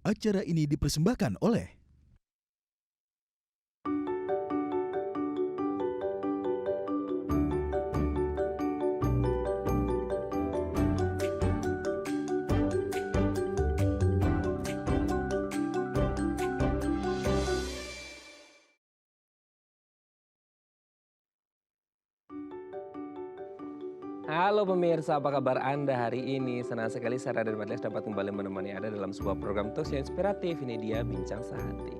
Acara ini dipersembahkan oleh Halo pemirsa, apa kabar Anda hari ini? Senang sekali saya Raden Madlias dapat kembali menemani Anda dalam sebuah program talk yang inspiratif. Ini dia Bincang Sehati.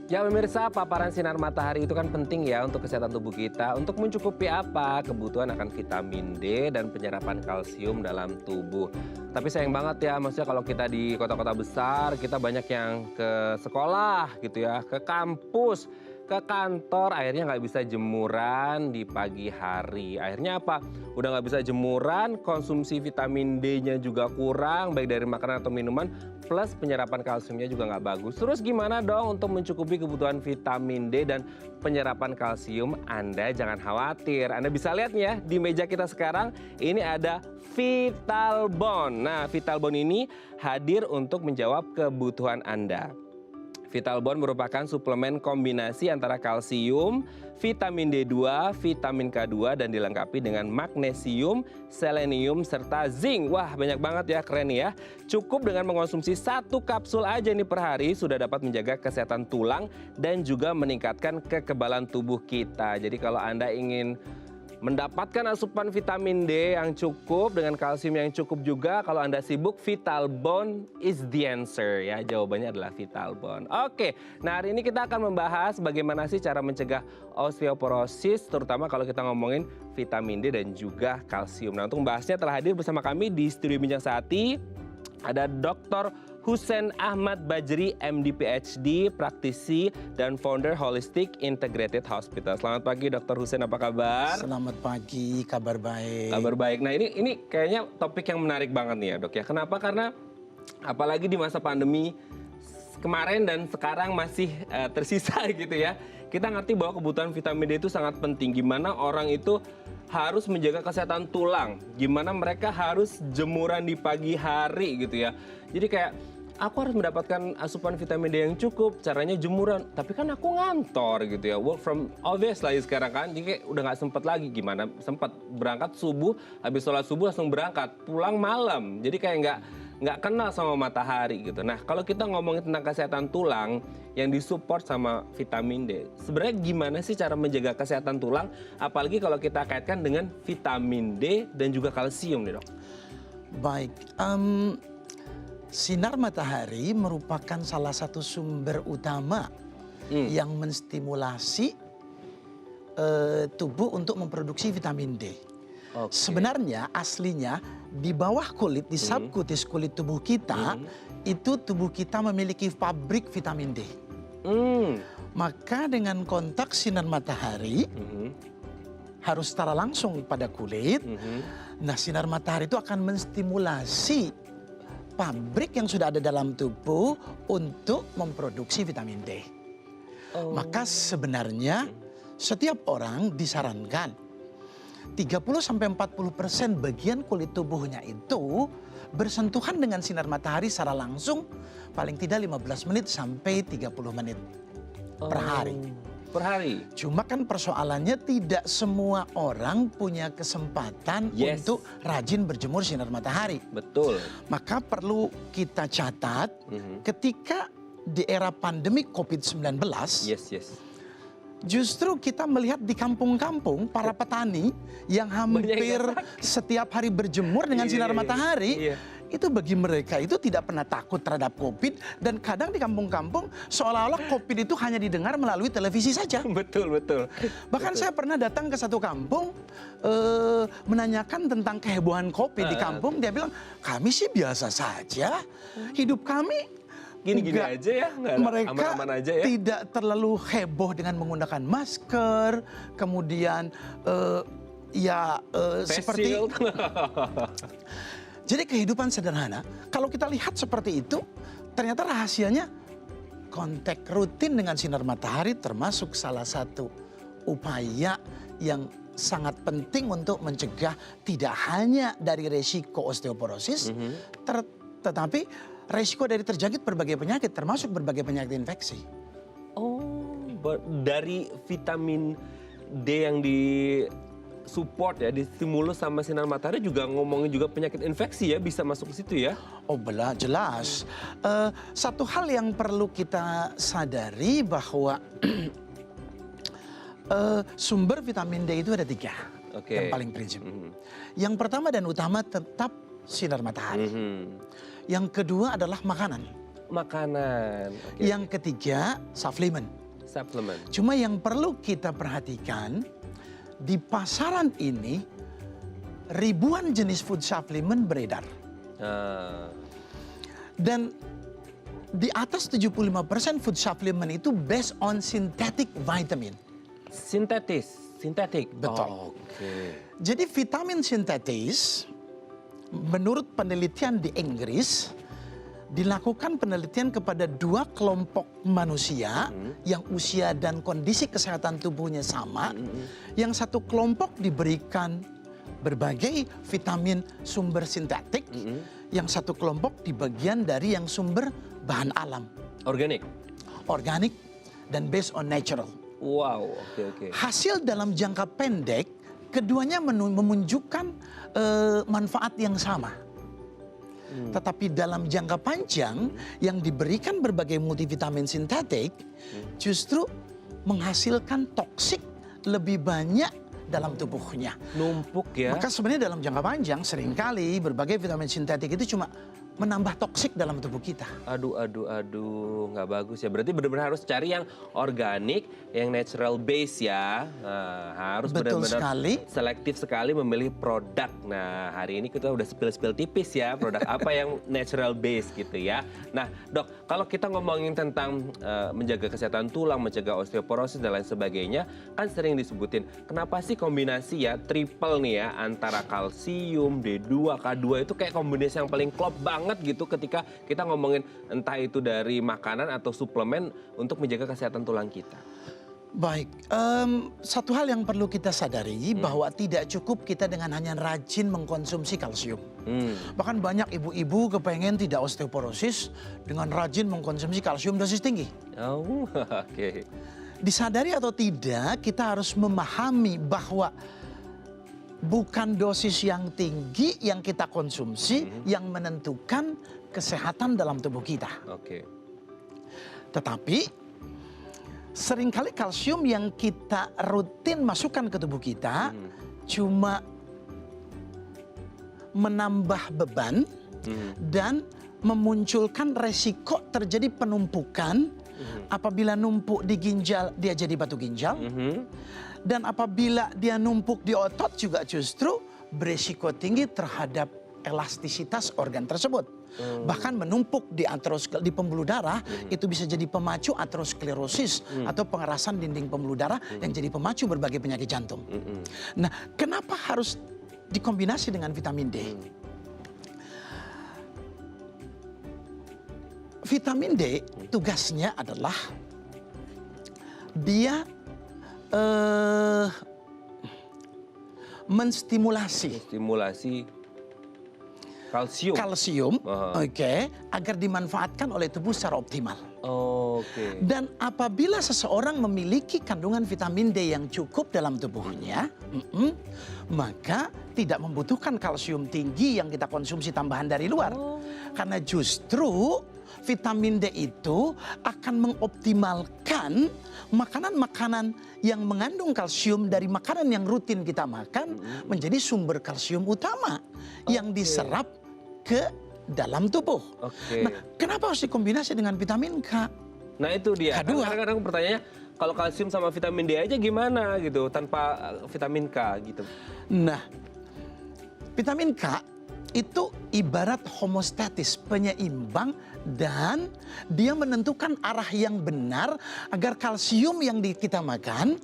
Ya pemirsa, paparan sinar matahari itu kan penting ya untuk kesehatan tubuh kita. Untuk mencukupi apa? Kebutuhan akan vitamin D dan penyerapan kalsium dalam tubuh. Tapi sayang banget ya, maksudnya kalau kita di kota-kota besar, kita banyak yang ke sekolah gitu ya, ke kampus, ke kantor, akhirnya nggak bisa jemuran di pagi hari. Akhirnya apa? Udah nggak bisa jemuran, konsumsi vitamin D-nya juga kurang, baik dari makanan atau minuman, plus penyerapan kalsiumnya juga nggak bagus. Terus gimana dong untuk mencukupi kebutuhan vitamin D dan penyerapan kalsium? Anda jangan khawatir. Anda bisa lihat ya di meja kita sekarang, ini ada Vitalbon. Nah, Vitalbon ini hadir untuk menjawab kebutuhan Anda. Vitalbon merupakan suplemen kombinasi antara kalsium, vitamin D2, vitamin K2, dan dilengkapi dengan magnesium, selenium, serta zinc. Wah, banyak banget ya, keren ya. Cukup dengan mengonsumsi 1 kapsul aja nih per hari, sudah dapat menjaga kesehatan tulang dan juga meningkatkan kekebalan tubuh kita. Jadi kalau Anda ingin mendapatkan asupan vitamin D yang cukup dengan kalsium yang cukup juga, kalau Anda sibuk, Vitalbon is the answer ya. Jawabannya adalah Vitalbon. Oke, nah hari ini kita akan membahas bagaimana sih cara mencegah osteoporosis, terutama kalau kita ngomongin vitamin D dan juga kalsium. Nah untuk membahasnya telah hadir bersama kami di studio Bincang Sehati, ada Dr. Husein Ahmad Bajri, MD PhD, praktisi, dan founder Holistic Integrated Hospital. Selamat pagi Dr. Husein, apa kabar? Selamat pagi, kabar baik. Kabar baik. Nah ini kayaknya topik yang menarik banget nih ya dok ya. Kenapa? Karena apalagi di masa pandemi kemarin dan sekarang masih tersisa gitu ya. Kita ngerti bahwa kebutuhan vitamin D itu sangat penting. Gimana orang itu harus menjaga kesehatan tulang. Gimana mereka harus jemuran di pagi hari gitu ya. Jadi kayak aku harus mendapatkan asupan vitamin D yang cukup, caranya jemuran. Tapi kan aku ngantor gitu ya, work from office lagi sekarang kan. Jadi kayak udah nggak sempet lagi. Gimana sempat berangkat subuh, habis sholat subuh langsung berangkat, pulang malam. Jadi kayak nggak kenal sama matahari gitu. Nah kalau kita ngomongin tentang kesehatan tulang yang disupport sama vitamin D, sebenarnya gimana sih cara menjaga kesehatan tulang? Apalagi kalau kita kaitkan dengan vitamin D dan juga kalsium nih dok. Baik, sinar matahari merupakan salah satu sumber utama yang menstimulasi tubuh untuk memproduksi vitamin D. Okay. Sebenarnya aslinya di bawah kulit, di subkutis kulit tubuh kita, itu tubuh kita memiliki pabrik vitamin D. Maka dengan kontak sinar matahari, harus secara langsung pada kulit, nah sinar matahari itu akan menstimulasi pabrik yang sudah ada dalam tubuh untuk memproduksi vitamin D. Maka sebenarnya setiap orang disarankan 30-40% bagian kulit tubuhnya itu bersentuhan dengan sinar matahari secara langsung paling tidak 15 menit sampai 30 menit per hari. Per hari? Cuma kan persoalannya tidak semua orang punya kesempatan untuk rajin berjemur sinar matahari. Betul. Maka perlu kita catat ketika di era pandemi COVID-19, justru kita melihat di kampung-kampung para petani yang hampir setiap hari berjemur dengan sinar matahari. Itu bagi mereka itu tidak pernah takut terhadap COVID, dan kadang di kampung-kampung seolah-olah COVID itu hanya didengar melalui televisi saja. Betul. Bahkan saya pernah datang ke satu kampung menanyakan tentang kehebohan COVID di kampung. Dia bilang, kami sih biasa saja, hidup kami gini-gini aja ya, mereka aman-aman aja ya. Tidak terlalu heboh dengan menggunakan masker, kemudian seperti jadi kehidupan sederhana. Kalau kita lihat seperti itu, ternyata rahasianya kontak rutin dengan sinar matahari termasuk salah satu upaya yang sangat penting untuk mencegah tidak hanya dari resiko osteoporosis, tetapi resiko dari terjangkit berbagai penyakit, termasuk berbagai penyakit infeksi. Oh, dari vitamin D yang support ya, distimulus sama sinar matahari juga ngomongin juga penyakit infeksi ya, bisa masuk ke situ ya? Oh jelas. Satu hal yang perlu kita sadari bahwa sumber vitamin D itu ada 3 yang paling prinsip. Yang pertama dan utama tetap sinar matahari. Yang kedua adalah makanan. Yang ketiga suplemen. Cuma yang perlu kita perhatikan, di pasaran ini ribuan jenis food supplement beredar. Dan di atas 75% food supplement itu based on synthetic vitamin. Sintetik. Betul. Jadi vitamin sintetis, menurut penelitian di Inggris, dilakukan penelitian kepada 2 kelompok manusia yang usia dan kondisi kesehatan tubuhnya sama. Yang satu kelompok diberikan berbagai vitamin sumber sintetik, yang satu kelompok di bagian dari yang sumber bahan alam. Organik dan based on natural. Wow, Hasil dalam jangka pendek, keduanya menunjukkan manfaat yang sama. Tetapi dalam jangka panjang yang diberikan berbagai multivitamin sintetik justru menghasilkan toksik lebih banyak dalam tubuhnya. Numpuk ya. Maka sebenarnya dalam jangka panjang seringkali berbagai vitamin sintetik itu cuma menambah toksik dalam tubuh kita. Aduh, nggak bagus ya. Berarti benar-benar harus cari yang organik, yang natural base ya. Harus benar-benar selektif sekali memilih produk. Nah, hari ini kita udah spill tipis ya, produk apa yang natural base gitu ya. Nah, Dok, kalau kita ngomongin tentang menjaga kesehatan tulang, mencegah osteoporosis dan lain sebagainya, kan sering disebutin, kenapa sih kombinasi ya triple nih ya antara kalsium, D2, K2 itu kayak kombinasi yang paling klop banget gitu ketika kita ngomongin entah itu dari makanan atau suplemen untuk menjaga kesehatan tulang kita. Baik, satu hal yang perlu kita sadari bahwa tidak cukup kita dengan hanya rajin mengkonsumsi kalsium. Bahkan banyak ibu-ibu kepengen tidak osteoporosis dengan rajin mengkonsumsi kalsium dosis tinggi. Oh, oke. Disadari atau tidak, kita harus memahami bahwa bukan dosis yang tinggi yang kita konsumsi yang menentukan kesehatan dalam tubuh kita. Tetapi seringkali kalsium yang kita rutin masukkan ke tubuh kita cuma menambah beban dan memunculkan resiko terjadi penumpukan. Apabila numpuk di ginjal, dia jadi batu ginjal. Dan apabila dia numpuk di otot juga justru berisiko tinggi terhadap elastisitas organ tersebut. Bahkan menumpuk di pembuluh darah itu bisa jadi pemacu aterosklerosis atau pengerasan dinding pembuluh darah yang jadi pemacu berbagai penyakit jantung. Nah, kenapa harus dikombinasi dengan vitamin D? Vitamin D tugasnya adalah dia menstimulasi kalsium, agar dimanfaatkan oleh tubuh secara optimal. Dan apabila seseorang memiliki kandungan vitamin D yang cukup dalam tubuhnya, maka tidak membutuhkan kalsium tinggi yang kita konsumsi tambahan dari luar. Karena justru vitamin D itu akan mengoptimalkan makanan-makanan yang mengandung kalsium dari makanan yang rutin kita makan menjadi sumber kalsium utama yang diserap ke dalam tubuh. Nah, kenapa harus dikombinasi dengan vitamin K? Nah, itu dia. K2. Kadang-kadang pertanyaannya, kalau kalsium sama vitamin D aja gimana gitu tanpa vitamin K gitu. Nah, vitamin K itu ibarat homostatis, penyeimbang, dan dia menentukan arah yang benar agar kalsium yang kita makan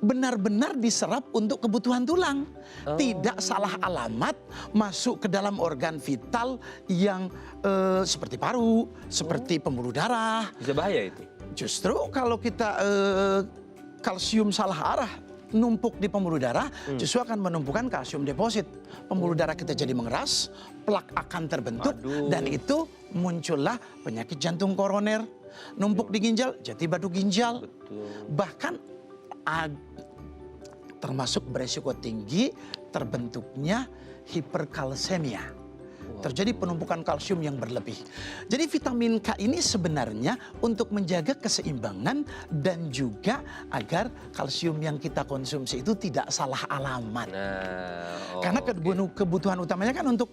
benar-benar diserap untuk kebutuhan tulang. Tidak salah alamat masuk ke dalam organ vital yang seperti paru, seperti pembuluh darah. Bisa bahaya itu? Justru kalau kita kalsium salah arah numpuk di pembuluh darah justru akan menumpukan kalsium deposit. Pembuluh darah kita jadi mengeras, plak akan terbentuk, dan itu muncullah penyakit jantung koroner. Numpuk di ginjal, jadi batu ginjal. Bahkan termasuk beresiko tinggi terbentuknya hiperkalsemia. Terjadi penumpukan kalsium yang berlebih. Jadi vitamin K ini sebenarnya untuk menjaga keseimbangan dan juga agar kalsium yang kita konsumsi itu tidak salah alamat. Karena kebutuhan utamanya kan untuk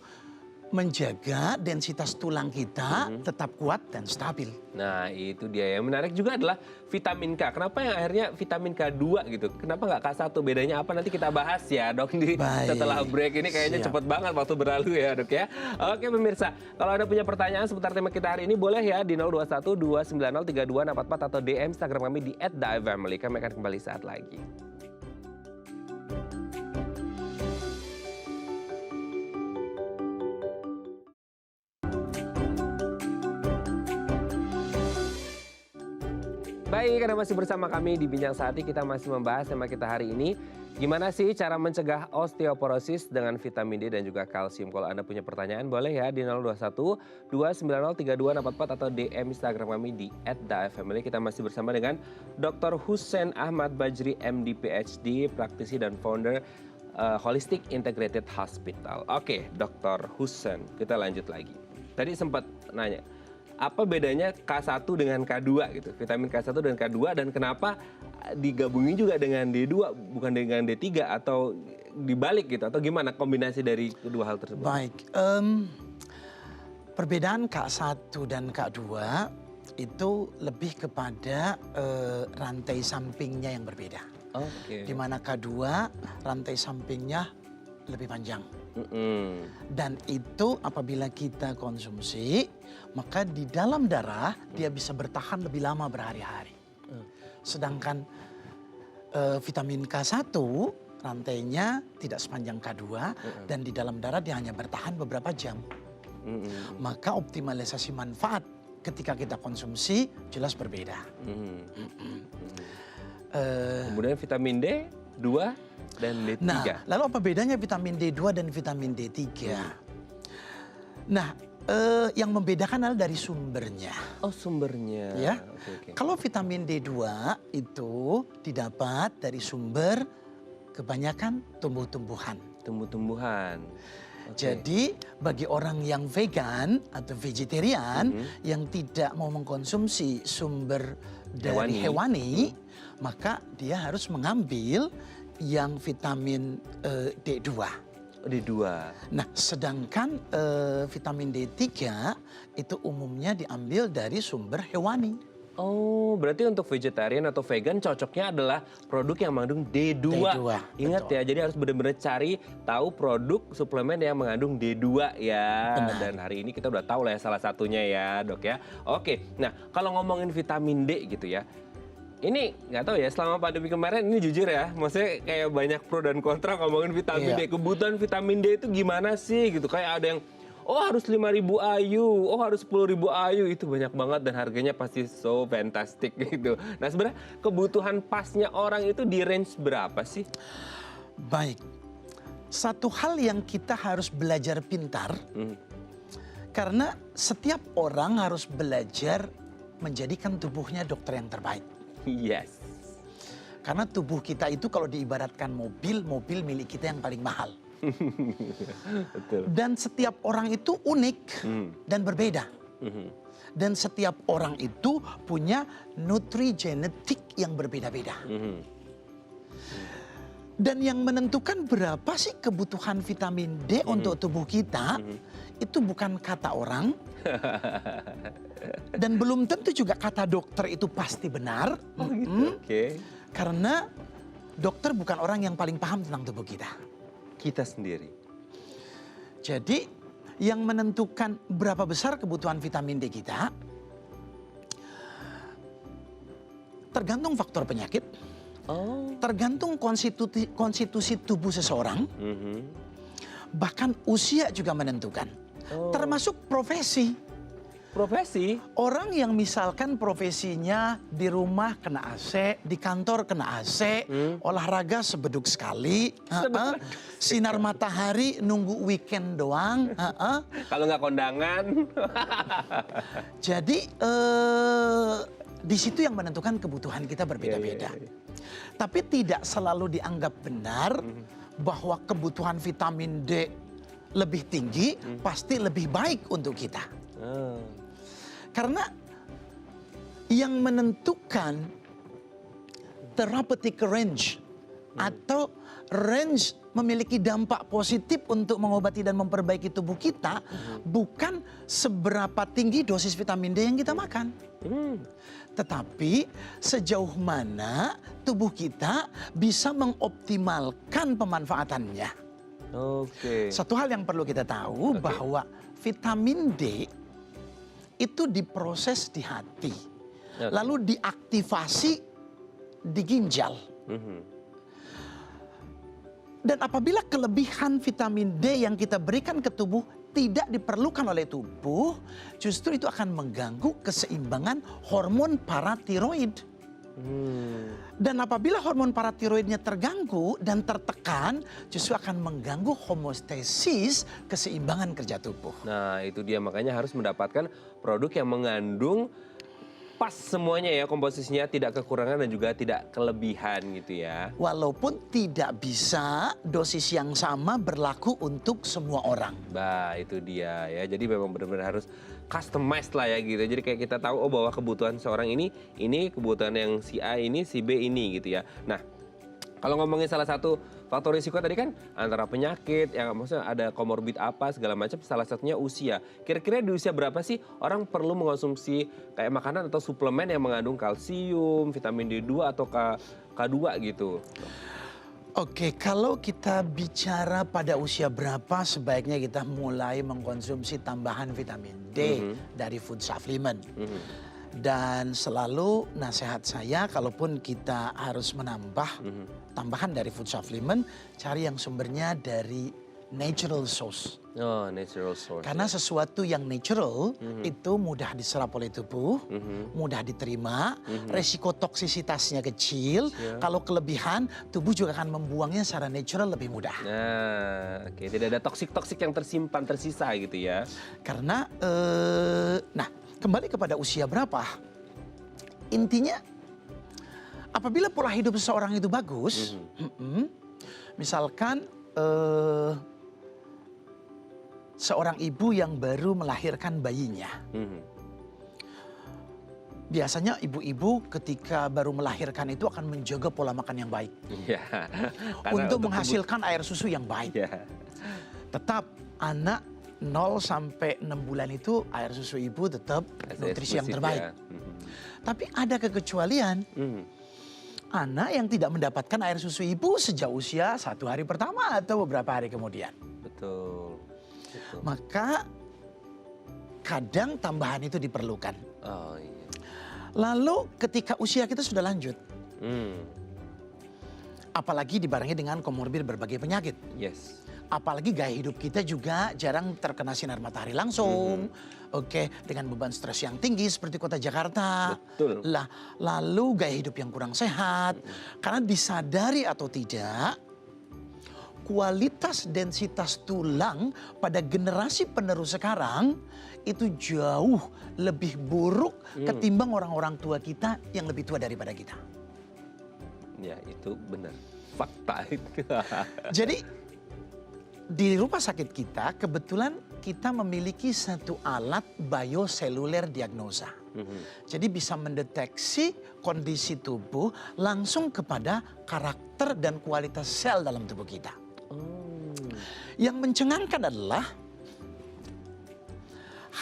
menjaga densitas tulang kita tetap kuat dan stabil. Nah itu dia, yang menarik juga adalah vitamin K. Kenapa yang akhirnya vitamin K2 gitu? Kenapa nggak K1? Bedanya apa? Nanti kita bahas ya dok setelah break ini. Kayaknya cepet banget waktu berlalu ya dok ya. Oke pemirsa, kalau ada punya pertanyaan seputar tema kita hari ini boleh ya di 021 290 3244 atau DM Instagram kami di @daifamily. Kami akan kembali saat lagi. Baik, Anda masih bersama kami di Bincang Sehati. Kita masih membahas tema kita hari ini. Gimana sih cara mencegah osteoporosis dengan vitamin D dan juga kalsium? Kalau Anda punya pertanyaan boleh ya di 021 290 3244 atau DM Instagram kami di @daifamily. Kita masih bersama dengan Dr. Hussein Ahmad Bajri, MD PhD, praktisi dan founder Holistic Integrated Hospital. Oke, Dr. Hussein, kita lanjut lagi. Tadi sempat nanya, apa bedanya K1 dengan K2 gitu? Vitamin K1 dan K2 dan kenapa digabungin juga dengan D2 bukan dengan D3 atau dibalik gitu? Atau gimana kombinasi dari kedua hal tersebut? Baik, perbedaan K1 dan K2 itu lebih kepada rantai sampingnya yang berbeda. Di mana K2 rantai sampingnya lebih panjang. Dan itu apabila kita konsumsi, maka di dalam darah dia bisa bertahan lebih lama berhari-hari. Sedangkan vitamin K1 rantainya tidak sepanjang K2 dan di dalam darah dia hanya bertahan beberapa jam. Maka optimalisasi manfaat ketika kita konsumsi jelas berbeda. Kemudian vitamin D2 dan D3. Nah, lalu apa bedanya vitamin D2 dan vitamin D3? Nah, yang membedakan adalah dari sumbernya. Oh, sumbernya. Ya. Kalau vitamin D2 itu didapat dari sumber kebanyakan tumbuh-tumbuhan. Tumbuh-tumbuhan. Jadi bagi orang yang vegan atau vegetarian yang tidak mau mengkonsumsi sumber dari hewani, maka dia harus mengambil yang vitamin D2. D2. Nah, sedangkan vitamin D3 itu umumnya diambil dari sumber hewani. Oh, berarti untuk vegetarian atau vegan cocoknya adalah produk yang mengandung D2. Ingat betul. ya, jadi harus benar-benar cari tahu produk suplemen yang mengandung D2 ya. Benar. Dan hari ini kita udah tahu lah ya salah satunya ya dok ya. Oke, nah kalau ngomongin vitamin D gitu ya. Ini nggak tahu ya, selama pandemi kemarin ini jujur ya, maksudnya kayak banyak pro dan kontra ngomongin vitamin D. Kebutuhan vitamin D itu gimana sih gitu, kayak ada yang oh harus 5.000 IU, oh harus 10.000 IU, itu banyak banget dan harganya pasti so fantastic gitu. Nah sebenarnya kebutuhan pasnya orang itu di range berapa sih? Baik, satu hal yang kita harus belajar pintar, karena setiap orang harus belajar menjadikan tubuhnya dokter yang terbaik. Yes. Karena tubuh kita itu kalau diibaratkan mobil milik kita yang paling mahal. Betul. Dan setiap orang itu unik dan berbeda. Dan setiap orang itu punya nutrigenetik yang berbeda-beda. Dan yang menentukan berapa sih kebutuhan vitamin D untuk tubuh kita, itu bukan kata orang. Dan belum tentu juga kata dokter itu pasti benar. Oh gitu, Karena dokter bukan orang yang paling paham tentang tubuh kita. Kita sendiri. Jadi yang menentukan berapa besar kebutuhan vitamin D kita, tergantung faktor penyakit, tergantung konstitusi tubuh seseorang, bahkan usia juga menentukan, termasuk profesi. profesi. Orang yang misalkan profesinya di rumah kena AC, di kantor kena AC, olahraga sebeduk sekali, sinar matahari nunggu weekend doang. Kalau nggak kondangan. Jadi di situ yang menentukan kebutuhan kita berbeda-beda. Tapi tidak selalu dianggap benar bahwa kebutuhan vitamin D lebih tinggi pasti lebih baik untuk kita. Karena yang menentukan therapeutic range atau range memiliki dampak positif untuk mengobati dan memperbaiki tubuh kita bukan seberapa tinggi dosis vitamin D yang kita makan. Tetapi sejauh mana tubuh kita bisa mengoptimalkan pemanfaatannya. Oke. Satu hal yang perlu kita tahu bahwa vitamin D itu diproses di hati, lalu diaktifasi di ginjal. Dan apabila kelebihan vitamin D yang kita berikan ke tubuh tidak diperlukan oleh tubuh, justru itu akan mengganggu keseimbangan hormon paratiroid. Dan apabila hormon paratiroidnya terganggu dan tertekan, justru akan mengganggu homeostasis, keseimbangan kerja tubuh. Nah, itu dia, makanya harus mendapatkan produk yang mengandung pas semuanya ya, komposisinya tidak kekurangan dan juga tidak kelebihan gitu ya. Walaupun tidak bisa dosis yang sama berlaku untuk semua orang. Bah, itu dia ya. Jadi memang benar-benar harus customized lah ya gitu. Jadi kayak kita tahu bahwa kebutuhan seorang ini kebutuhan yang si A ini, si B ini gitu ya. Nah, kalau ngomongin salah satu faktor risiko tadi kan antara penyakit, yang maksudnya ada komorbid apa segala macam, salah satunya usia. Kira-kira di usia berapa sih orang perlu mengkonsumsi kayak makanan atau suplemen yang mengandung kalsium, vitamin D2 atau K2 gitu? Oke, kalau kita bicara pada usia berapa sebaiknya kita mulai mengkonsumsi tambahan vitamin D dari food supplement. Dan selalu nasihat saya, kalaupun kita harus menambah tambahan dari food supplement, cari yang sumbernya dari natural source. Oh, natural source. Karena sesuatu yang natural itu mudah diserap oleh tubuh, mudah diterima, resiko toksisitasnya kecil. Kalau kelebihan, tubuh juga akan membuangnya secara natural lebih mudah. Nah, oke, tidak ada toksik-toksik yang tersimpan, tersisa gitu ya. Karena, kembali kepada usia berapa, intinya apabila pola hidup seseorang itu bagus, misalkan seorang ibu yang baru melahirkan bayinya. Biasanya ibu-ibu ketika baru melahirkan itu akan menjaga pola makan yang baik. Ya, untuk menghasilkan air susu yang baik. Ya. Tetap anak 0 sampai 6 bulan itu air susu ibu tetap nutrisi yang terbaik. Ya. Tapi ada kekecualian. Anak yang tidak mendapatkan air susu ibu sejak usia 1 hari pertama atau beberapa hari kemudian. Betul. Maka kadang tambahan itu diperlukan. Oh iya. Lalu ketika usia kita sudah lanjut, apalagi dibarengi dengan komorbid berbagai penyakit. Yes. Apalagi gaya hidup kita juga jarang terkena sinar matahari langsung. Oke, dengan beban stres yang tinggi seperti kota Jakarta. Betul. Lalu gaya hidup yang kurang sehat. Karena disadari atau tidak, kualitas densitas tulang pada generasi penerus sekarang itu jauh lebih buruk ketimbang orang-orang tua kita yang lebih tua daripada kita. Ya, itu benar. Fakta itu. Jadi di rumah sakit kita kebetulan kita memiliki satu alat bioseluler diagnosa. Jadi bisa mendeteksi kondisi tubuh langsung kepada karakter dan kualitas sel dalam tubuh kita. Yang mencengangkan adalah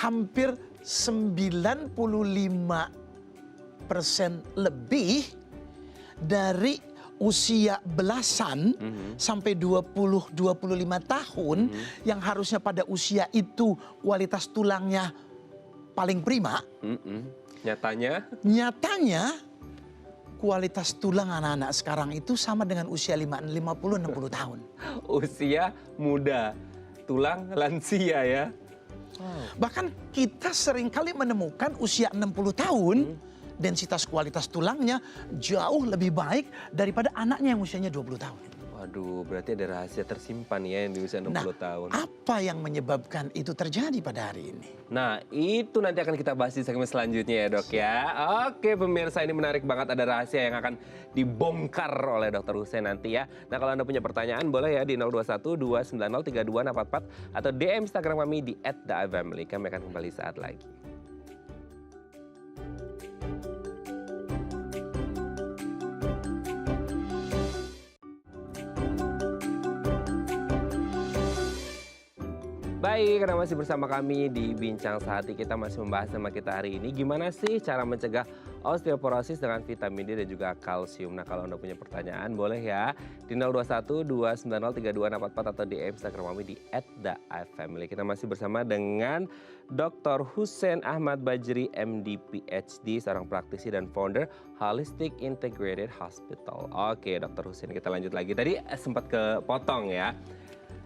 hampir 95% lebih dari usia belasan sampai 20-25 tahun yang harusnya pada usia itu kualitas tulangnya paling prima. Nyatanya kualitas tulang anak-anak sekarang itu sama dengan usia 50-60 tahun. Usia muda, tulang lansia ya. Bahkan kita seringkali menemukan usia 60 tahun, densitas kualitas tulangnya jauh lebih baik daripada anaknya yang usianya 20 tahun. Waduh, berarti ada rahasia tersimpan ya yang di usia 60 tahun. Apa yang menyebabkan itu terjadi pada hari ini? Nah, itu nanti akan kita bahas di segmen selanjutnya ya dok ya. Oke pemirsa, ini menarik banget, ada rahasia yang akan dibongkar oleh Dr. Hussein nanti ya. Nah kalau Anda punya pertanyaan boleh ya di 021 290 3244 atau DM Instagram kami di @theifamily. Kami akan kembali saat lagi. Baik, karena masih bersama kami di Bincang Sehati, kita masih membahas tema kita hari ini. Gimana sih cara mencegah osteoporosis dengan vitamin D dan juga kalsium? Nah, kalau Anda punya pertanyaan boleh ya di 021 290 3244 atau di Instagram kami di @theifamily. Kita masih bersama dengan Dr. Hussein Ahmad Bajri, MD PhD, seorang praktisi dan founder Holistic Integrated Hospital. Oke, Dr. Hussein, kita lanjut lagi. Tadi sempat kepotong ya.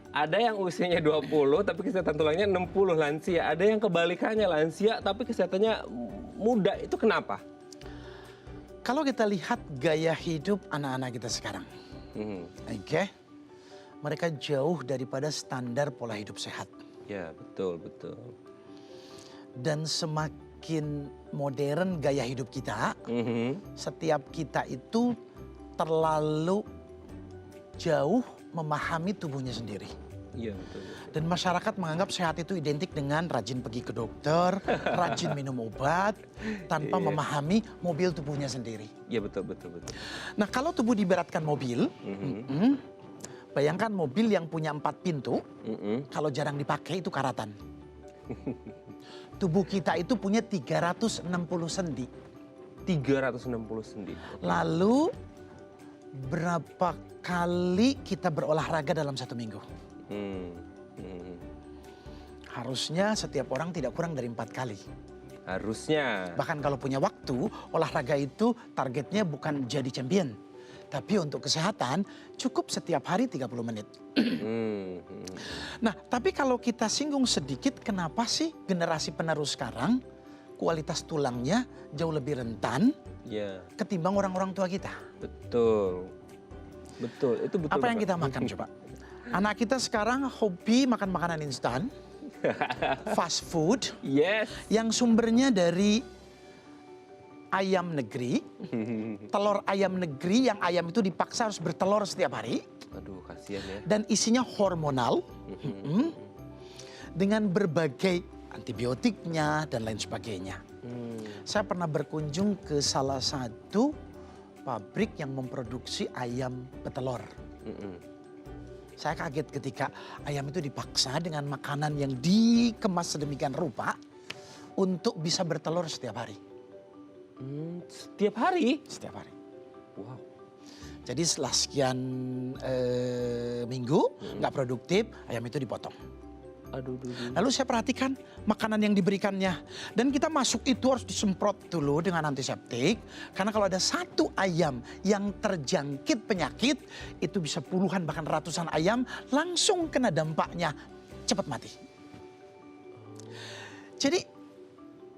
Ada yang usianya 20 tapi kesehatan tulangnya 60 lansia. Ada yang kebalikannya lansia tapi kesehatannya muda. Itu kenapa? Kalau kita lihat gaya hidup anak-anak kita sekarang. Oke. Mereka jauh daripada standar pola hidup sehat. Ya, betul, betul. Dan semakin modern gaya hidup kita, setiap kita itu terlalu jauh memahami tubuhnya sendiri. Iya, betul. Dan masyarakat menganggap sehat itu identik dengan rajin pergi ke dokter, rajin minum obat, tanpa memahami mobil tubuhnya sendiri. Iya, betul, betul, betul. Nah, kalau tubuh diberatkan mobil, bayangkan mobil yang punya 4 pintu, kalau jarang dipakai itu karatan. Tubuh kita itu punya 360 sendi. 360 sendi. Lalu berapa kali kita berolahraga dalam 1 minggu? Harusnya setiap orang tidak kurang dari 4 kali. Harusnya. Bahkan kalau punya waktu, olahraga itu targetnya bukan jadi champion. Tapi untuk kesehatan cukup setiap hari 30 menit. Nah, tapi kalau kita singgung sedikit, kenapa sih generasi penerus sekarang kualitas tulangnya jauh lebih rentan ketimbang orang-orang tua kita? Betul. Betul, itu betul. Apa yang kita makan coba? Anak kita sekarang hobi makan makanan instan, fast food, yang sumbernya dari ayam negeri, telur ayam negeri yang ayam itu dipaksa harus bertelur setiap hari. Aduh, kasihan ya. Dan isinya hormonal, dengan berbagai antibiotiknya dan lain sebagainya. Saya pernah berkunjung ke salah satu pabrik yang memproduksi ayam petelur. Saya kaget ketika ayam itu dipaksa dengan makanan yang dikemas sedemikian rupa untuk bisa bertelur setiap hari. Setiap hari? Setiap hari. Wow. Jadi setelah sekian minggu nggak produktif, ayam itu dipotong. Lalu saya perhatikan makanan yang diberikannya. Dan kita masuk itu harus disemprot dulu dengan antiseptik. Karena kalau ada satu ayam yang terjangkit penyakit, itu bisa puluhan bahkan ratusan ayam langsung kena dampaknya, cepat mati. Jadi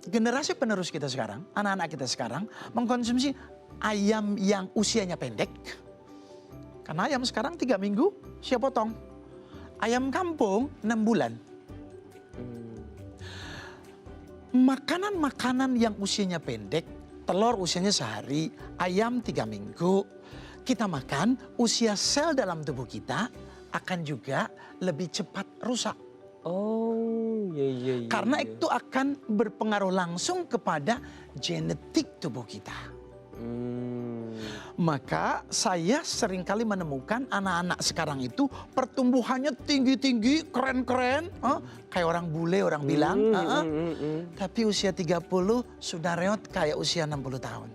generasi penerus kita sekarang, anak-anak kita sekarang mengkonsumsi ayam yang usianya pendek. Karena ayam sekarang 3 minggu siap potong. Ayam kampung 6 bulan. Makanan-makanan yang usianya pendek, telur usianya sehari, ayam 3 minggu, kita makan, usia sel dalam tubuh kita akan juga lebih cepat rusak. Oh, iya. Karena itu akan berpengaruh langsung kepada genetik tubuh kita. Maka saya seringkali menemukan anak-anak sekarang itu pertumbuhannya tinggi-tinggi, keren-keren. Kayak orang bule orang bilang. Tapi usia 30 sudah reot kayak usia 60 tahun.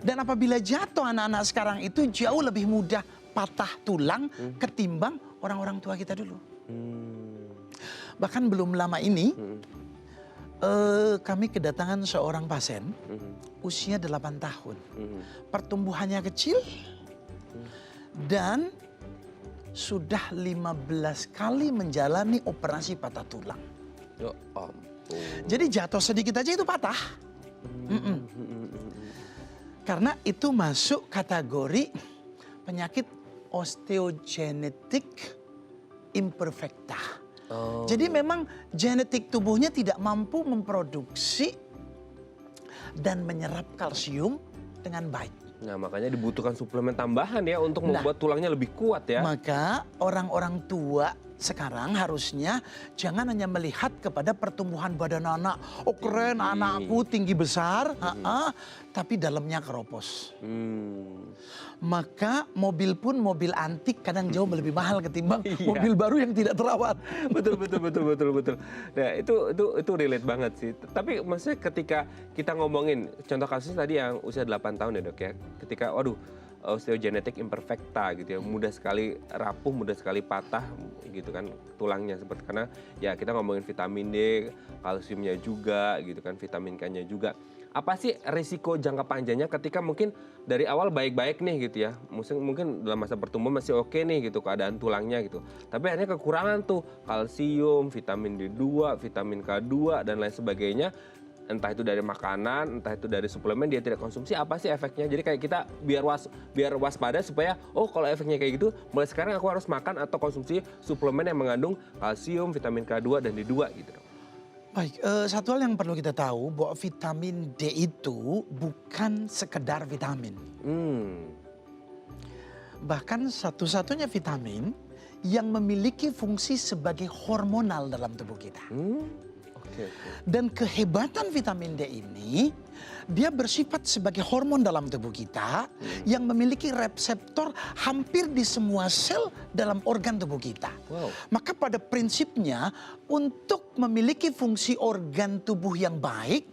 Dan apabila jatuh anak-anak sekarang itu jauh lebih mudah patah tulang ketimbang orang-orang tua kita dulu. Bahkan belum lama ini kami kedatangan seorang pasien usia 8 tahun. Pertumbuhannya kecil dan sudah 15 kali menjalani operasi patah tulang. Ya ampun. Jadi jatuh sedikit aja itu patah. Karena itu masuk kategori penyakit osteogenetik imperfecta. Oh. Jadi memang genetik tubuhnya tidak mampu memproduksi dan menyerap kalsium dengan baik. Nah, makanya dibutuhkan suplemen tambahan ya untuk membuat tulangnya lebih kuat ya. Maka orang-orang tua sekarang harusnya jangan hanya melihat kepada pertumbuhan badan anak. Oh keren, anakku tinggi besar, tapi dalamnya keropos. Maka mobil pun mobil antik kadang jauh lebih mahal ketimbang mobil baru yang tidak terawat. Betul. Nah, itu relate banget sih. Tapi maksudnya ketika kita ngomongin contoh kasus tadi yang usia 8 tahun ya, Dok ya. Ketika osteogenetik imperfecta gitu ya, mudah sekali rapuh, mudah sekali patah gitu kan tulangnya, seperti karena ya kita ngomongin vitamin D, kalsiumnya juga gitu kan, vitamin K-nya juga. Apa sih risiko jangka panjangnya ketika mungkin dari awal baik-baik nih gitu ya, mungkin dalam masa pertumbuhan masih oke nih gitu keadaan tulangnya gitu, tapi akhirnya kekurangan tuh kalsium, vitamin D2, vitamin K2 dan lain sebagainya, entah itu dari makanan, entah itu dari suplemen dia tidak konsumsi, apa sih efeknya? Jadi kayak kita biar waspada supaya kalau efeknya kayak gitu, mulai sekarang aku harus makan atau konsumsi suplemen yang mengandung kalsium, vitamin K2 dan D2 gitu. Baik, satu hal yang perlu kita tahu bahwa vitamin D itu bukan sekedar vitamin. Bahkan satu-satunya vitamin yang memiliki fungsi sebagai hormonal dalam tubuh kita. Dan kehebatan vitamin D ini, dia bersifat sebagai hormon dalam tubuh kita yang memiliki reseptor hampir di semua sel dalam organ tubuh kita. Maka pada prinsipnya untuk memiliki fungsi organ tubuh yang baik,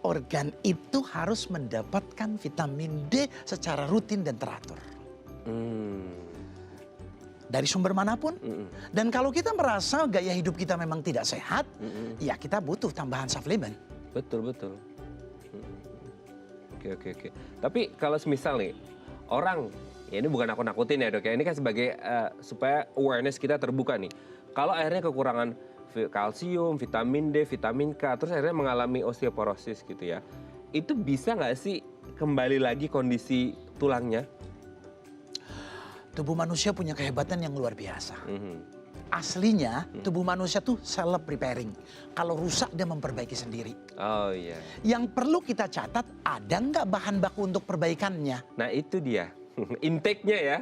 organ itu harus mendapatkan vitamin D secara rutin dan teratur. Dari sumber manapun. Dan kalau kita merasa gaya hidup kita memang tidak sehat, ya kita butuh tambahan suplemen. Betul. Oke. Tapi kalau semisal nih, orang, ya ini bukan aku nakutin ya Dok ya, ini kan sebagai supaya awareness kita terbuka nih. Kalau akhirnya kekurangan kalsium, vitamin D, vitamin K, terus akhirnya mengalami osteoporosis gitu ya, itu bisa nggak sih kembali lagi kondisi tulangnya? Tubuh manusia punya kehebatan yang luar biasa. Aslinya tubuh manusia tuh self repairing. Kalau rusak dia memperbaiki sendiri. Oh iya. Yang perlu kita catat, ada nggak bahan baku untuk perbaikannya? Nah itu dia, intake-nya ya.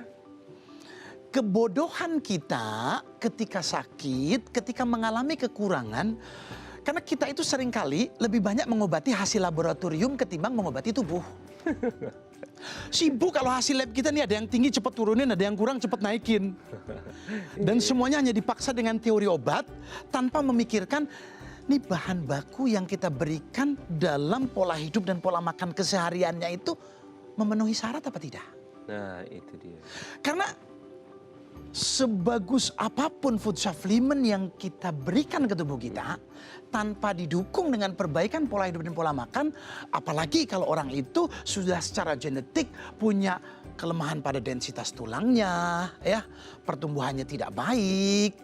Kebodohan kita ketika sakit, ketika mengalami kekurangan, karena kita itu seringkali lebih banyak mengobati hasil laboratorium ketimbang mengobati tubuh. Sibuk kalau hasil lab kita nih ada yang tinggi cepat turunin, ada yang kurang cepat naikin. Dan semuanya hanya dipaksa dengan teori obat tanpa memikirkan nih bahan baku yang kita berikan dalam pola hidup dan pola makan kesehariannya itu memenuhi syarat apa tidak. Nah itu dia. Karena sebagus apapun food supplement yang kita berikan ke tubuh kita, tanpa didukung dengan perbaikan pola hidup dan pola makan, apalagi kalau orang itu sudah secara genetik punya kelemahan pada densitas tulangnya, ya, pertumbuhannya tidak baik,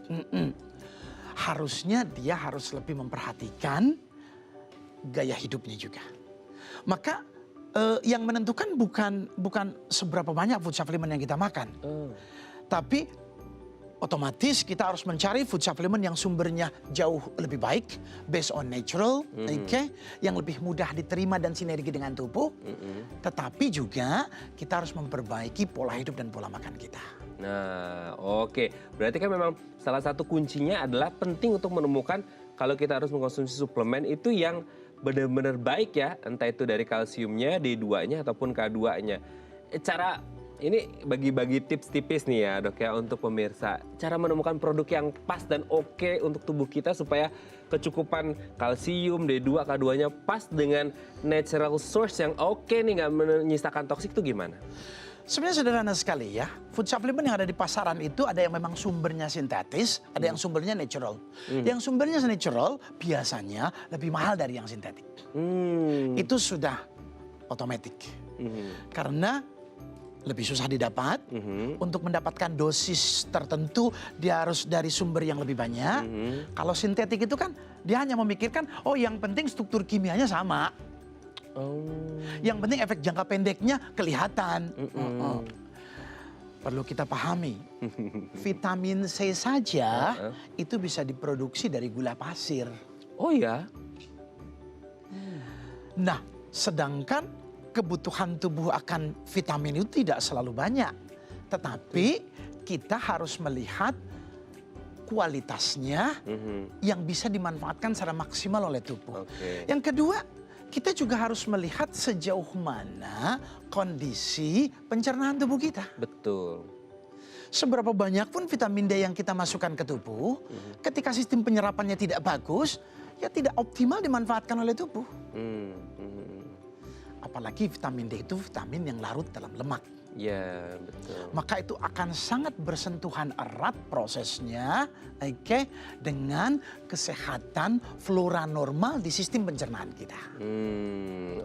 harusnya dia harus lebih memperhatikan gaya hidupnya juga. Maka yang menentukan bukan seberapa banyak food supplement yang kita makan. Tapi otomatis kita harus mencari food supplement yang sumbernya jauh lebih baik, based on natural, yang lebih mudah diterima dan sinergi dengan tubuh. Tetapi juga kita harus memperbaiki pola hidup dan pola makan kita. Nah oke, berarti kan memang salah satu kuncinya adalah penting untuk menemukan kalau kita harus mengkonsumsi suplemen itu yang benar-benar baik ya, entah itu dari kalsiumnya, D2-nya ataupun K2-nya. Ini bagi-bagi tips tipis nih ya Dok ya untuk pemirsa. Cara menemukan produk yang pas dan oke untuk tubuh kita supaya kecukupan kalsium, D2, K2-nya pas dengan natural source yang oke nih, nggak menyisakan toksik itu gimana? Sebenarnya sederhana sekali ya. Food supplement yang ada di pasaran itu ada yang memang sumbernya sintetis, ada yang sumbernya natural. Yang sumbernya natural biasanya lebih mahal dari yang sintetik. Itu sudah otomatis. Karena lebih susah didapat. Untuk mendapatkan dosis tertentu dia harus dari sumber yang lebih banyak. Kalau sintetik itu kan dia hanya memikirkan, oh yang penting struktur kimianya sama. Yang penting efek jangka pendeknya kelihatan. Perlu kita pahami, vitamin C saja itu bisa diproduksi dari gula pasir. Oh ya? Nah, sedangkan kebutuhan tubuh akan vitamin itu tidak selalu banyak. Tetapi kita harus melihat kualitasnya yang bisa dimanfaatkan secara maksimal oleh tubuh. Yang kedua, kita juga harus melihat sejauh mana kondisi pencernaan tubuh kita. Betul. Seberapa banyak pun vitamin D yang kita masukkan ke tubuh, ketika sistem penyerapannya tidak bagus, ya tidak optimal dimanfaatkan oleh tubuh. Apalagi vitamin D itu vitamin yang larut dalam lemak. Ya, betul. Maka itu akan sangat bersentuhan erat prosesnya, dengan kesehatan flora normal di sistem pencernaan kita.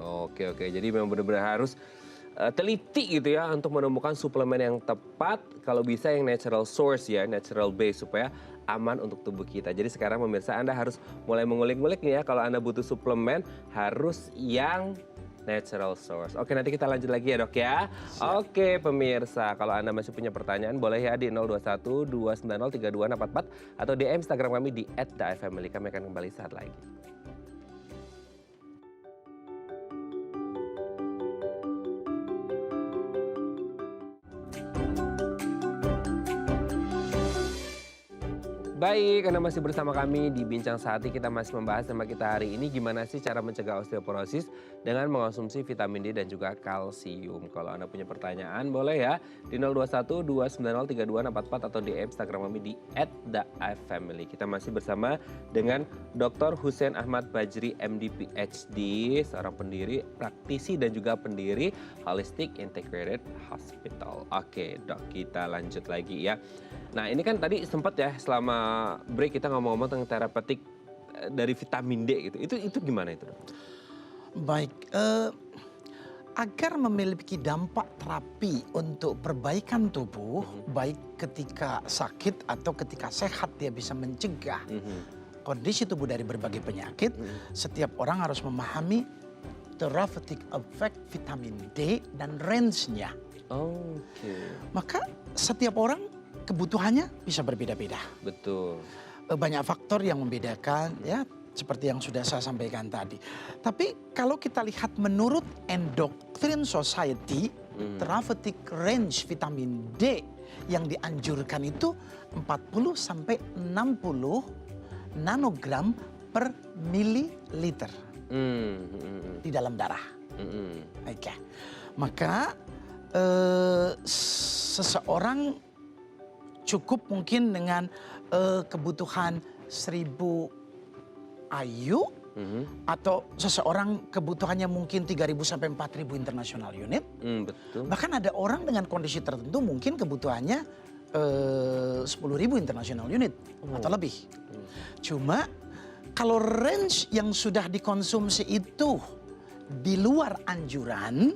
Oke. Jadi memang benar-benar harus teliti gitu ya untuk menemukan suplemen yang tepat, kalau bisa yang natural source ya, natural base, supaya aman untuk tubuh kita. Jadi sekarang pemirsa, Anda harus mulai mengulik-ngulik nih ya, kalau Anda butuh suplemen harus yang natural source. Oke, nanti kita lanjut lagi ya dok ya. Oke pemirsa, kalau Anda masih punya pertanyaan boleh ya di 021 290 3244 atau DM Instagram kami di @daifamily. Kami akan kembali saat lagi. Baik, Anda masih bersama kami di Bincang Sehati. Kita masih membahas tema kita hari ini, gimana sih cara mencegah osteoporosis dengan mengonsumsi vitamin D dan juga kalsium. Kalau Anda punya pertanyaan boleh ya di 021 290 3244 atau di Instagram kami di @daifamily. Kita masih bersama dengan Dr. Hussein Ahmad Bajri MD PhD, seorang pendiri, praktisi dan juga pendiri Holistic Integrated Hospital. Oke dok, kita lanjut lagi ya. Nah ini kan tadi sempat ya selama break kita ngomong-ngomong tentang terapeutik dari vitamin D gitu. Itu gimana itu dok? Baik, agar memiliki dampak terapi untuk perbaikan tubuh, baik ketika sakit atau ketika sehat dia bisa mencegah kondisi tubuh dari berbagai penyakit, setiap orang harus memahami therapeutic effect vitamin D dan range-nya. Maka setiap orang kebutuhannya bisa berbeda-beda. Betul. Banyak faktor yang membedakan ya, seperti yang sudah saya sampaikan tadi. Tapi kalau kita lihat menurut Endocrine Society, therapeutic range vitamin D yang dianjurkan itu 40 sampai 60 nanogram per mililiter di dalam darah. Oke. Maka seseorang cukup mungkin dengan kebutuhan 1000 IU atau seseorang kebutuhannya mungkin 3000 sampai 4000 international unit. Betul. Bahkan ada orang dengan kondisi tertentu mungkin kebutuhannya 10.000 international unit atau lebih. Cuma kalau range yang sudah dikonsumsi itu di luar anjuran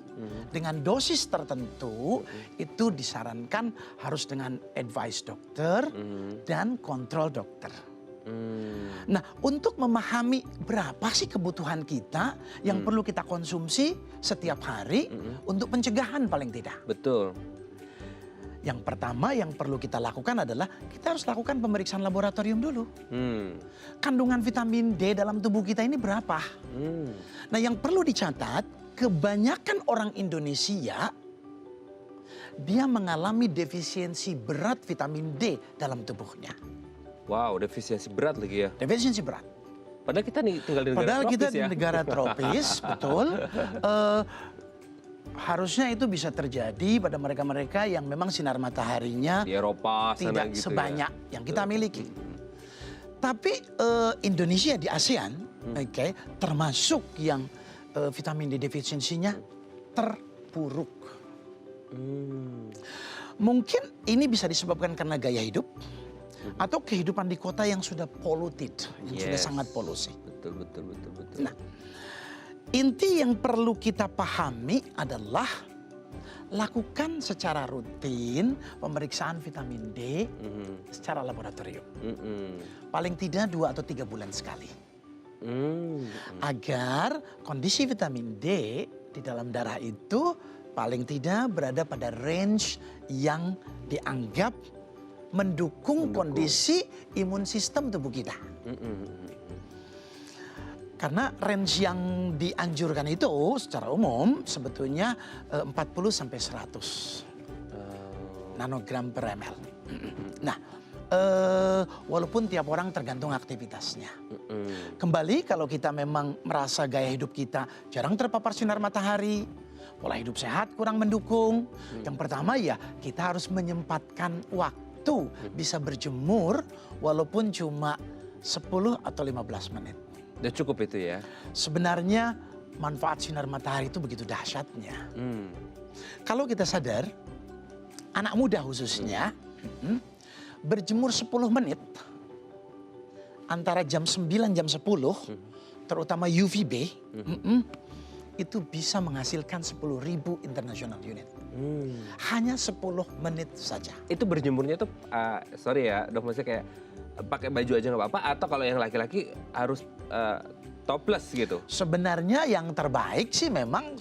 dengan dosis tertentu, itu disarankan harus dengan advice dokter dan kontrol dokter. Nah, untuk memahami berapa sih kebutuhan kita yang perlu kita konsumsi setiap hari untuk pencegahan paling tidak. Betul. Yang pertama yang perlu kita lakukan adalah kita harus lakukan pemeriksaan laboratorium dulu. Kandungan vitamin D dalam tubuh kita ini berapa? Nah, yang perlu dicatat, kebanyakan orang Indonesia dia mengalami defisiensi berat vitamin D dalam tubuhnya. Wow, defisiensi berat lagi ya. Defisiensi berat. Padahal kita nih tinggal di negara Padahal tropis kita ya. di negara tropis, betul. Harusnya itu bisa terjadi pada mereka-mereka yang memang sinar mataharinya Di Eropa sana tidak gitu sebanyak yang kita miliki. Tapi Indonesia di ASEAN, termasuk yang vitamin D defisiensinya terpuruk. Mungkin ini bisa disebabkan karena gaya hidup atau kehidupan di kota yang sudah polluted, yang sudah sangat polusi. Betul. Nah, inti yang perlu kita pahami adalah lakukan secara rutin pemeriksaan vitamin D secara laboratorium. Paling tidak 2 atau 3 bulan sekali. Agar kondisi vitamin D di dalam darah itu paling tidak berada pada range yang dianggap mendukung kondisi imun sistem tubuh kita. Karena range yang dianjurkan itu secara umum sebetulnya 40 sampai 100 nanogram per ml. Nah, walaupun tiap orang tergantung aktivitasnya. Kembali kalau kita memang merasa gaya hidup kita jarang terpapar sinar matahari, pola hidup sehat kurang mendukung. Yang pertama ya kita harus menyempatkan waktu bisa berjemur walaupun cuma 10 atau 15 menit. Udah cukup itu ya? Sebenarnya manfaat sinar matahari itu begitu dahsyatnya. Kalau kita sadar, anak muda khususnya, berjemur 10 menit, antara jam 9, jam 10, terutama UVB, itu bisa menghasilkan 10.000 international unit. Hanya 10 menit saja. Itu berjemurnya tuh, sorry ya dok, maksudnya kayak pakai baju aja nggak apa-apa, atau kalau yang laki-laki harus topless gitu? Sebenarnya yang terbaik sih memang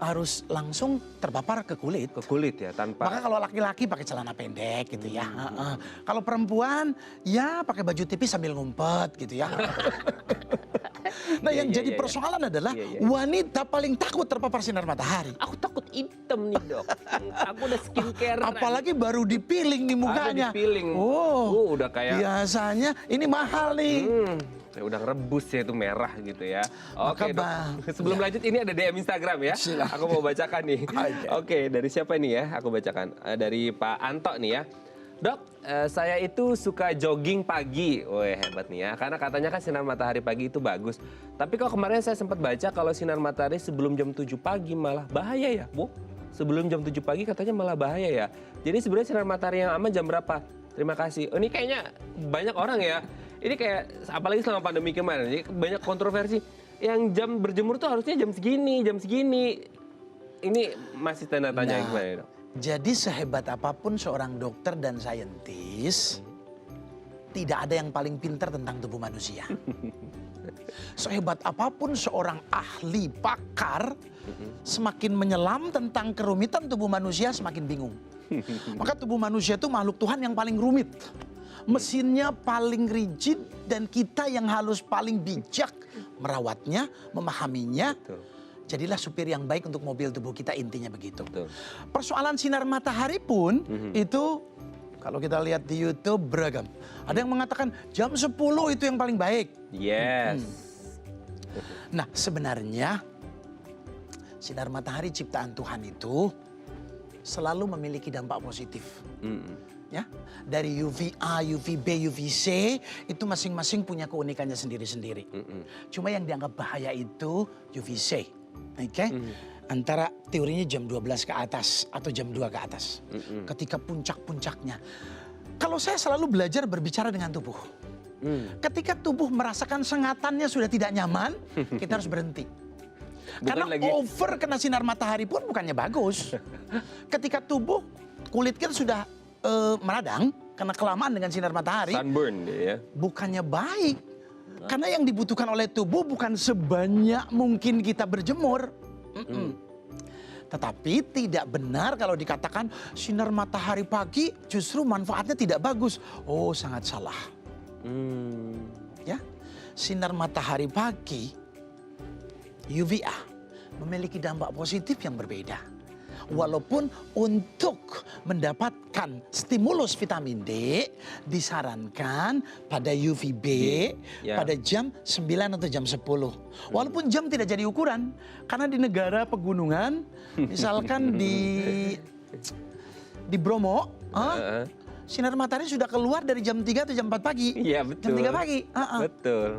harus langsung terpapar ke kulit. Ke kulit ya, tanpa... Maka kalau laki-laki pakai celana pendek gitu ya. Kalau perempuan ya pakai baju tipis sambil ngumpet gitu ya. Nah yang jadi persoalan adalah wanita paling takut terpapar sinar matahari. Aku takut hitam nih dok. Aku udah skincare. Apalagi baru dipiling nih mukanya. Dipiling. Udah kayak... Biasanya ini mahal nih. Ya udah ngerebus ya itu merah gitu ya. Oke dok, sebelum lanjut ini ada DM Instagram ya. Silahkan. Aku mau bacakan nih. Oke, dari siapa nih ya? Aku bacakan. Dari Pak Anto nih ya. Dok, saya itu suka jogging pagi. Wih hebat nih ya. Karena katanya kan sinar matahari pagi itu bagus. Tapi kok kemarin saya sempat baca kalau sinar matahari sebelum jam 7 pagi malah bahaya ya, Bu? Sebelum jam 7 pagi katanya malah bahaya ya. Jadi sebenarnya sinar matahari yang aman jam berapa? Terima kasih. Oh, ini kayaknya banyak orang ya. Ini kayak apalagi selama pandemi kemarin, jadi banyak kontroversi. Yang jam berjemur tuh harusnya jam segini, jam segini. Ini masih tanda tanya gimana dok? Jadi sehebat apapun seorang dokter dan saintis, tidak ada yang paling pintar tentang tubuh manusia. Sehebat apapun seorang ahli pakar, semakin menyelam tentang kerumitan tubuh manusia semakin bingung. Maka tubuh manusia itu makhluk Tuhan yang paling rumit. Mesinnya paling rigid dan kita yang harus paling bijak merawatnya, memahaminya. Betul. Jadilah supir yang baik untuk mobil tubuh kita, intinya begitu. Betul. Persoalan sinar matahari pun itu kalau kita lihat di YouTube beragam. Ada yang mengatakan jam 10 itu yang paling baik. Yes. Nah sebenarnya sinar matahari ciptaan Tuhan itu selalu memiliki dampak positif. Ya, dari UVA, UVB, UVC itu masing-masing punya keunikannya sendiri-sendiri. Cuma yang dianggap bahaya itu UVC. Oke? Antara teorinya jam 12 ke atas atau jam 2 ke atas. Ketika puncak-puncaknya. Kalau saya selalu belajar berbicara dengan tubuh. Ketika tubuh merasakan sengatannya sudah tidak nyaman, kita harus berhenti. Karena over kena sinar matahari pun bukannya bagus. Ketika tubuh, kulit kita sudah meradang karena kelamaan dengan sinar matahari. Sunburn ya. Bukannya baik. Karena yang dibutuhkan oleh tubuh bukan sebanyak mungkin kita berjemur. Tetapi tidak benar kalau dikatakan sinar matahari pagi justru manfaatnya tidak bagus. Oh, sangat salah. Ya, sinar matahari pagi UVA memiliki dampak positif yang berbeda. Walaupun untuk mendapatkan stimulus vitamin D disarankan pada UVB pada jam 9 atau jam 10. Walaupun jam tidak jadi ukuran. Karena di negara pegunungan, misalkan di Bromo, sinar matahari sudah keluar dari jam 3 atau jam 4 pagi. Iya betul. Jam 3 pagi. Betul.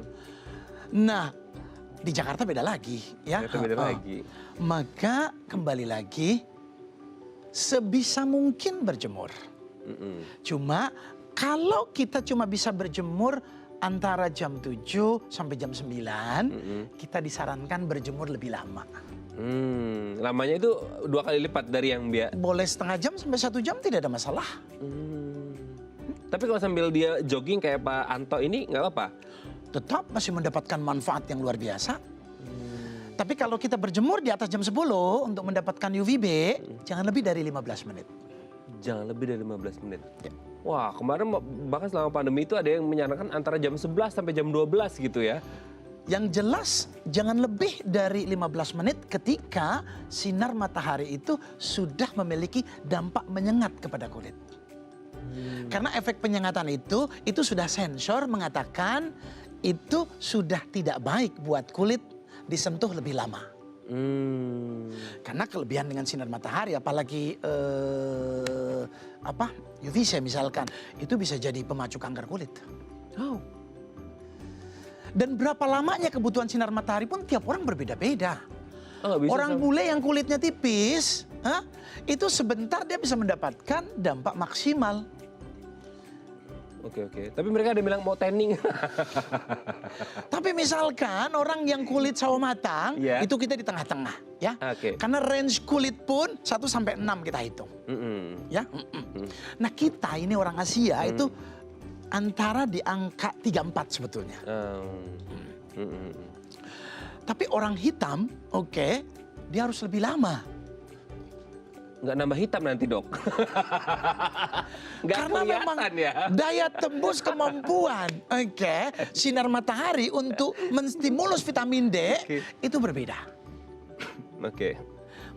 Nah, di Jakarta beda lagi. Ya. Beda lagi. Maka kembali lagi, sebisa mungkin berjemur. Cuma kalau kita cuma bisa berjemur antara jam 7 sampai jam 9, kita disarankan berjemur lebih lama. Lamanya itu 2 kali lipat dari yang biasa. Boleh setengah jam sampai 1 jam tidak ada masalah. Tapi kalau sambil dia jogging kayak Pak Anto ini nggak apa-apa? Tetap masih mendapatkan manfaat yang luar biasa. Tapi kalau kita berjemur di atas jam 10 untuk mendapatkan UVB, jangan lebih dari 15 menit. Jangan lebih dari 15 menit. Ya. Wah, kemarin bahkan selama pandemi itu ada yang menyarankan antara jam 11 sampai jam 12 gitu ya. Yang jelas jangan lebih dari 15 menit ketika sinar matahari itu sudah memiliki dampak menyengat kepada kulit. Karena efek penyengatan itu sudah sensor mengatakan itu sudah tidak baik buat kulit disentuh lebih lama. Karena kelebihan dengan sinar matahari, apalagi UVC misalkan, itu bisa jadi pemacu kanker kulit. Dan berapa lamanya kebutuhan sinar matahari pun tiap orang berbeda-beda. Orang bule yang kulitnya tipis, itu sebentar dia bisa mendapatkan dampak maksimal. Oke. Tapi mereka ada bilang mau tanning. Tapi misalkan orang yang kulit sawo matang, itu kita di tengah-tengah, ya. Karena range kulit pun 1 sampai 6 kita hitung. Ya. Nah, kita ini orang Asia itu antara di angka 3-4 sebetulnya. Tapi orang hitam, dia harus lebih lama. Nggak nambah hitam nanti, Dok. Nggak Karena memang ya. daya tembus kemampuan sinar matahari untuk menstimulus vitamin D itu berbeda.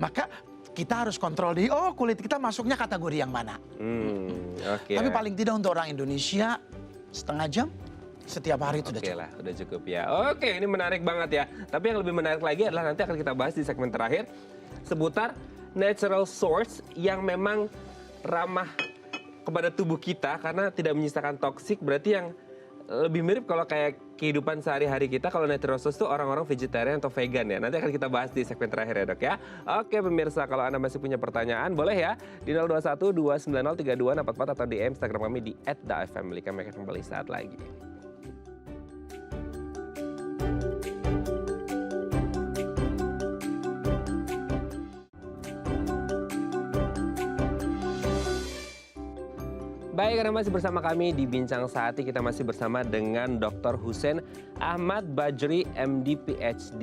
Maka kita harus kontrol kulit kita masuknya kategori yang mana. Tapi paling tidak untuk orang Indonesia setengah jam setiap hari itu udah cukup. Udah cukup ya. Oke, ini menarik banget ya. Tapi yang lebih menarik lagi adalah nanti akan kita bahas di segmen terakhir seputar natural source yang memang ramah kepada tubuh kita karena tidak menyisakan toksik. Berarti yang lebih mirip kalau kayak kehidupan sehari-hari kita, kalau natural source itu orang-orang vegetarian atau vegan ya. Nanti akan kita bahas di segmen terakhir ya, Dok ya. Oke pemirsa, kalau Anda masih punya pertanyaan boleh ya di 021 290 3244 atau di Instagram kami di @dafamily. Kami akan kembali saat lagi. Baik, Anda masih bersama kami di Bincang Sehati. Kita masih bersama dengan Dr. Hussein Ahmad Bajri, MD PhD,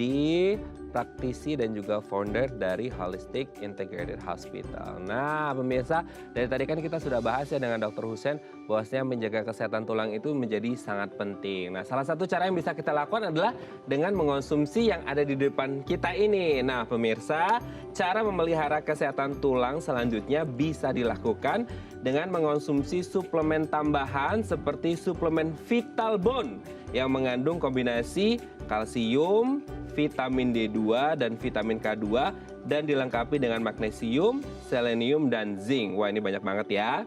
praktisi dan juga founder dari Holistic Integrated Hospital. Nah, pemirsa, dari tadi kan kita sudah bahas ya dengan Dr. Hussein bahwasanya menjaga kesehatan tulang itu menjadi sangat penting. Nah, salah satu cara yang bisa kita lakukan adalah dengan mengonsumsi yang ada di depan kita ini. Nah, pemirsa, cara memelihara kesehatan tulang selanjutnya bisa dilakukan dengan mengonsumsi suplemen tambahan seperti suplemen Vital Bone yang mengandung kombinasi kalsium, vitamin D2 dan vitamin K2 dan dilengkapi dengan magnesium, selenium dan zinc. Wah, ini banyak banget ya.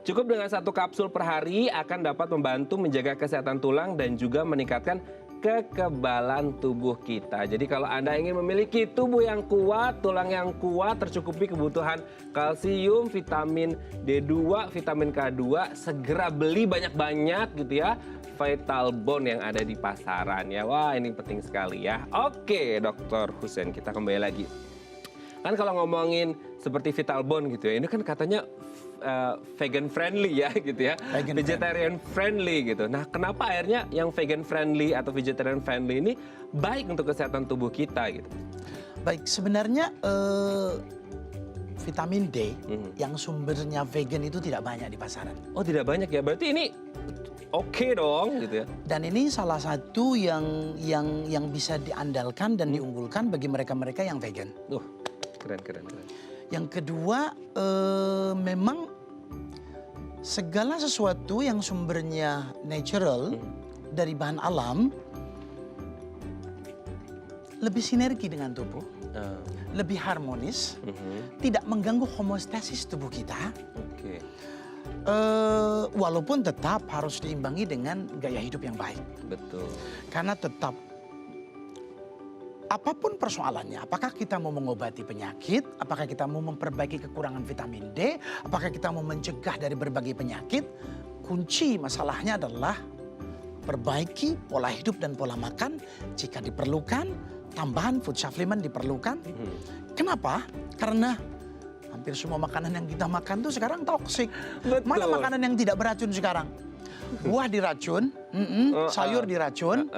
Cukup dengan 1 kapsul per hari akan dapat membantu menjaga kesehatan tulang dan juga meningkatkan kekebalan tubuh kita. Jadi kalau Anda ingin memiliki tubuh yang kuat, tulang yang kuat, tercukupi kebutuhan kalsium, vitamin D2, vitamin K2, segera beli banyak-banyak gitu ya Vital Bone yang ada di pasaran ya. Wah, ini penting sekali ya. Oke, Dr. Hussein, kita kembali lagi. Kan kalau ngomongin seperti Vital Bone gitu ya, ini kan katanya vegan friendly ya gitu ya, vegetarian friendly gitu. Nah, kenapa akhirnya yang vegan friendly atau vegetarian friendly ini baik untuk kesehatan tubuh kita gitu? Baik, sebenarnya vitamin D yang sumbernya vegan itu tidak banyak di pasaran. Oh, tidak banyak ya, berarti ini oke dong gitu ya. Dan ini salah satu yang bisa diandalkan dan diunggulkan bagi mereka-mereka yang vegan. Keren. Yang kedua, memang segala sesuatu yang sumbernya natural dari bahan alam lebih sinergi dengan tubuh, lebih harmonis, tidak mengganggu homeostasis tubuh kita. Walaupun tetap harus diimbangi dengan gaya hidup yang baik. Betul. Karena tetap apapun persoalannya, apakah kita mau mengobati penyakit, apakah kita mau memperbaiki kekurangan vitamin D, apakah kita mau mencegah dari berbagai penyakit, kunci masalahnya adalah perbaiki pola hidup dan pola makan. Jika diperlukan, tambahan food supplement diperlukan. Kenapa? Karena hampir semua makanan yang kita makan tuh sekarang toksik. Mana makanan yang tidak beracun sekarang? Buah diracun, sayur diracun,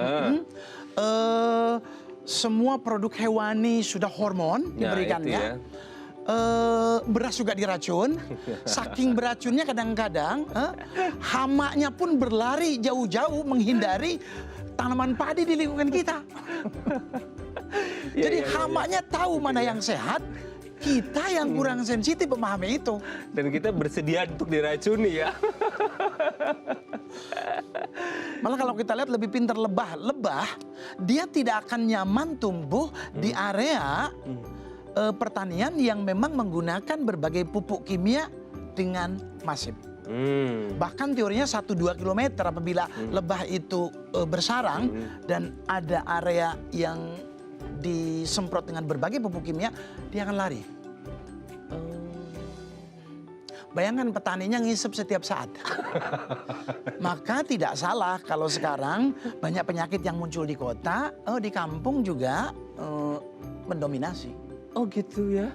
semua produk hewani sudah hormon diberikannya. Beras juga diracun, saking beracunnya kadang-kadang hamanya pun berlari jauh-jauh menghindari tanaman padi di lingkungan kita. Jadi hamanya tahu mana yang sehat, kita yang kurang sensitif memahami itu. Dan kita bersedia untuk diracuni ya. Malah kalau kita lihat lebih pintar lebah, dia tidak akan nyaman tumbuh di area pertanian yang memang menggunakan berbagai pupuk kimia dengan masif. Bahkan teorinya 1-2 kilometer apabila lebah itu bersarang dan ada area yang disemprot dengan berbagai pupuk kimia, dia akan lari. Bayangkan petaninya ngisep setiap saat. Maka tidak salah kalau sekarang banyak penyakit yang muncul di kota, di kampung juga mendominasi. Oh gitu ya.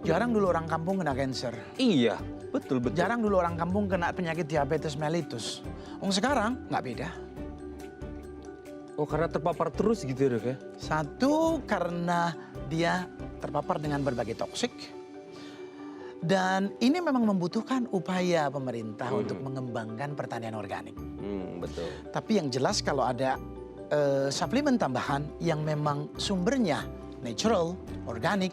Jarang dulu orang kampung kena cancer. Iya, betul. Jarang dulu orang kampung kena penyakit diabetes mellitus. Sekarang nggak beda. Oh, karena terpapar terus gitu ya, Dok ya? Satu, karena dia terpapar dengan berbagai toksik. Dan ini memang membutuhkan upaya pemerintah untuk mengembangkan pertanian organik. Betul. Tapi yang jelas kalau ada suplemen tambahan yang memang sumbernya natural, organik,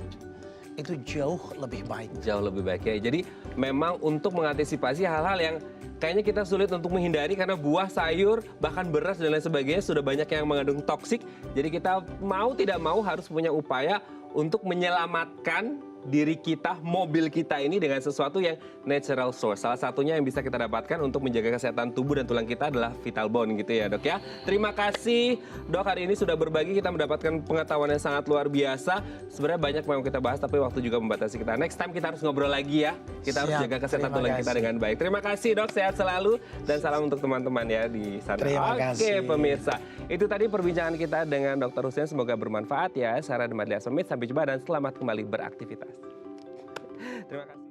itu jauh lebih baik. Jauh lebih baik ya. Jadi memang untuk mengantisipasi hal-hal yang kayaknya kita sulit untuk menghindari karena buah, sayur, bahkan beras dan lain sebagainya sudah banyak yang mengandung toksik. Jadi kita mau tidak mau harus punya upaya untuk menyelamatkan diri kita, mobil kita ini dengan sesuatu yang natural source. Salah satunya yang bisa kita dapatkan untuk menjaga kesehatan tubuh dan tulang kita adalah Vital Bone gitu ya, Dok ya. Terima kasih Dok, hari ini sudah berbagi, kita mendapatkan pengetahuan yang sangat luar biasa. Sebenarnya banyak yang kita bahas tapi waktu juga membatasi kita. Next time kita harus ngobrol lagi ya. Kita harus jaga kesehatan tulang kita dengan baik. Terima kasih Dok, sehat selalu dan salam untuk teman-teman ya di sana. Oke pemirsa, itu tadi perbincangan kita dengan Dr. Hussein, semoga bermanfaat ya. Sarah Madlia Smith, sampai jumpa dan selamat kembali beraktivitas. Terima kasih.